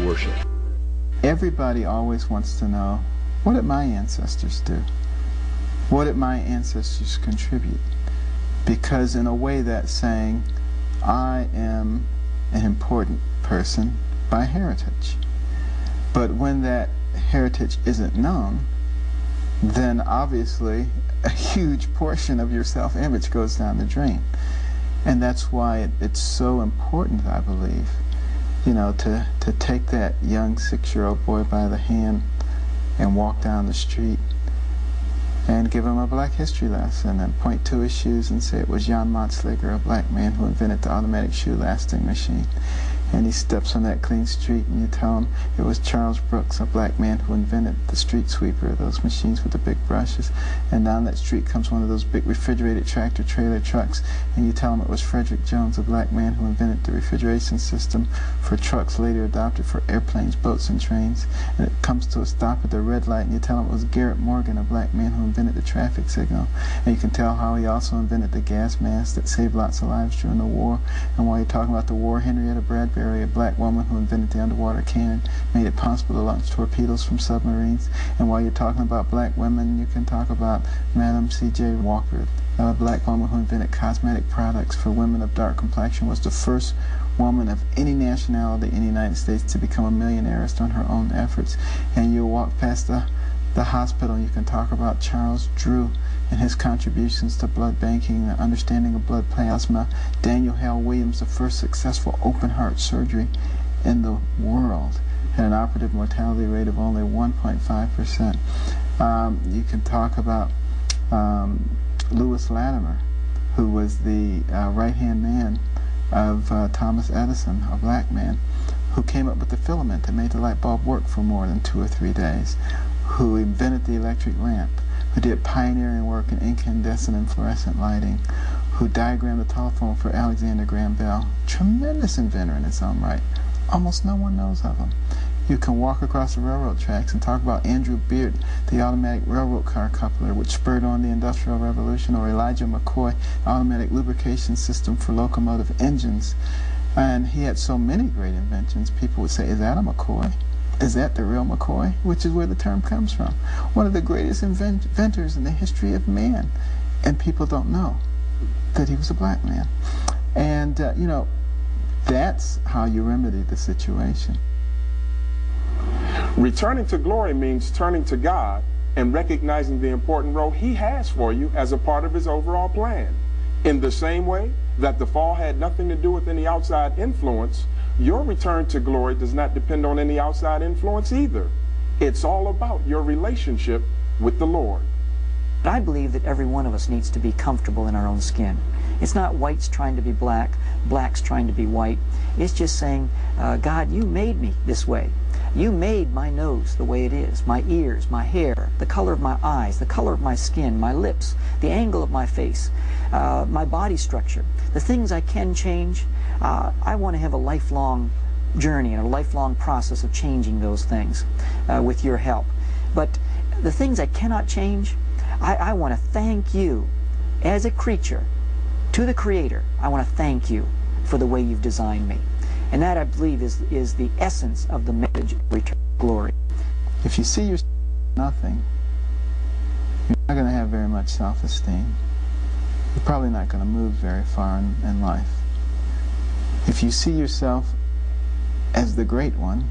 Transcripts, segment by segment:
worship. Everybody always wants to know, what did my ancestors do? What did my ancestors contribute? Because in a way that's saying, I am an important person by heritage. But when that heritage isn't known, then obviously a huge portion of your self-image goes down the drain. And that's why it's so important, I believe, you know, to take that young 6-year-old boy by the hand and walk down the street and give him a black history lesson and point to his shoes and say it was Jan Matzliger, a black man, who invented the automatic shoe lasting machine. And he steps on that clean street and you tell him it was Charles Brooks, a black man, who invented the street sweeper, those machines with the big brushes. And down that street comes one of those big refrigerated tractor trailer trucks, and you tell him it was Frederick Jones, a black man, who invented the refrigeration system for trucks later adopted for airplanes, boats, and trains. And it comes to a stop at the red light and you tell him it was Garrett Morgan, a black man, who invented the traffic signal. And you can tell how he also invented the gas mask that saved lots of lives during the war. And while you're talking about the war, Henrietta Bradbury, a black woman who invented the underwater cannon, made it possible to launch torpedoes from submarines. And while you're talking about black women, you can talk about Madam C.J. Walker, a black woman who invented cosmetic products for women of dark complexion, was the first woman of any nationality in the United States to become a millionairist on her own efforts. And you walk past the hospital and you can talk about Charles Drew and his contributions to blood banking, the understanding of blood plasma. Daniel Hale Williams, the first successful open heart surgery in the world, had an operative mortality rate of only 1.5%. You can talk about Lewis Latimer, who was the right-hand man of Thomas Edison, a black man, who came up with the filament that made the light bulb work for more than 2 or 3 days, who invented the electric lamp, who did pioneering work in incandescent and fluorescent lighting, who diagrammed the telephone for Alexander Graham Bell. Tremendous inventor in his own right. Almost no one knows of him. You can walk across the railroad tracks and talk about Andrew Beard, the automatic railroad car coupler, which spurred on the Industrial Revolution, or Elijah McCoy, automatic lubrication system for locomotive engines. And he had so many great inventions, people would say, is that a McCoy? Is that the real McCoy? Which is where the term comes from. One of the greatest inventors in the history of man. And people don't know that he was a black man. And, you know, that's how you remedy the situation. Returning to glory means turning to God and recognizing the important role He has for you as a part of His overall plan. In the same way that the fall had nothing to do with any outside influence, your return to glory does not depend on any outside influence either. It's all about your relationship with the Lord. I believe that every one of us needs to be comfortable in our own skin. It's not whites trying to be black, blacks trying to be white. It's just saying, God, you made me this way. You made my nose the way it is, my ears, my hair, the color of my eyes, the color of my skin, my lips, the angle of my face, my body structure. The things I can change, I want to have a lifelong journey and a lifelong process of changing those things with your help. But the things I cannot change, I want to thank you as a creature to the Creator. I want to thank you for the way you've designed me. And that, I believe, is the essence of the message of return to glory. If you see yourself as nothing, you're not going to have very much self-esteem. You're probably not going to move very far in life. If you see yourself as the great one,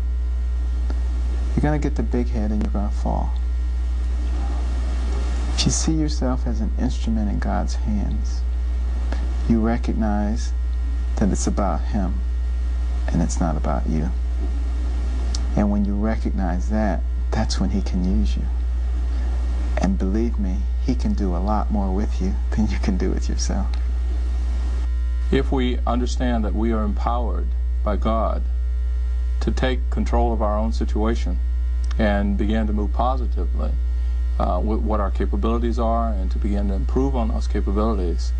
you're going to get the big head and you're going to fall. If you see yourself as an instrument in God's hands, you recognize that it's about Him and it's not about you. And when you recognize that, that's when He can use you. And believe me, He can do a lot more with you than you can do with yourself. If we understand that we are empowered by God to take control of our own situation and begin to move positively with what our capabilities are and to begin to improve on those capabilities,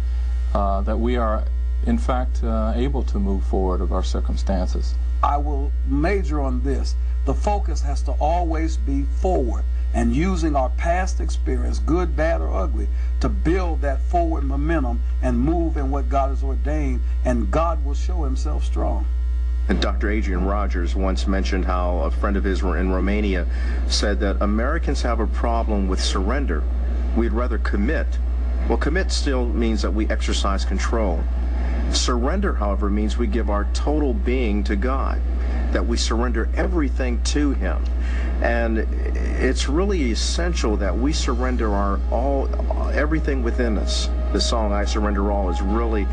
that we are in fact able to move forward of our circumstances. I will major on this. The focus has to always be forward and using our past experience, good, bad, or ugly, to build that forward momentum and move in what God has ordained, and God will show Himself strong. And Dr. Adrian Rogers once mentioned how a friend of his in Romania said that Americans have a problem with surrender. We'd rather commit. Well, commit still means that we exercise control. Surrender, however, means we give our total being to God, that we surrender everything to Him. And it's really essential that we surrender everything within us. The song "I Surrender All" is really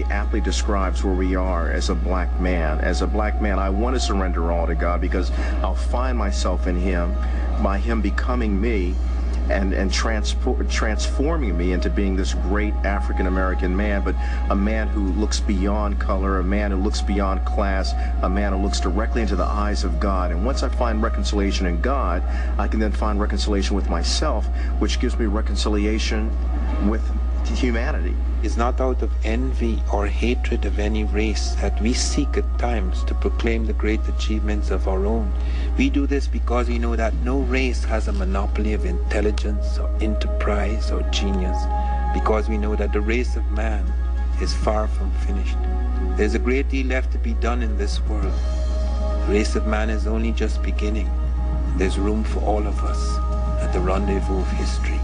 aptly describes where we are as a black man. As a black man, I want to surrender all to God because I'll find myself in Him, by Him becoming me, and transforming me into being this great African-American man, but a man who looks beyond color, a man who looks beyond class, a man who looks directly into the eyes of God. And once I find reconciliation in God, I can then find reconciliation with myself, which gives me reconciliation with humanity. It's not out of envy or hatred of any race that we seek at times to proclaim the great achievements of our own. We do this because we know that no race has a monopoly of intelligence or enterprise or genius, because we know that the race of man is far from finished. There's a great deal left to be done in this world. The race of man is only just beginning. There's room for all of us at the rendezvous of history.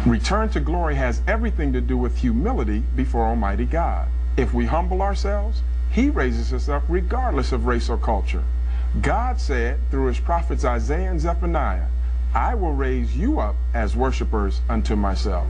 Return to glory has everything to do with humility before Almighty God. If we humble ourselves, He raises us up regardless of race or culture. God said through His prophets Isaiah and Zephaniah, "I will raise you up as worshipers unto myself."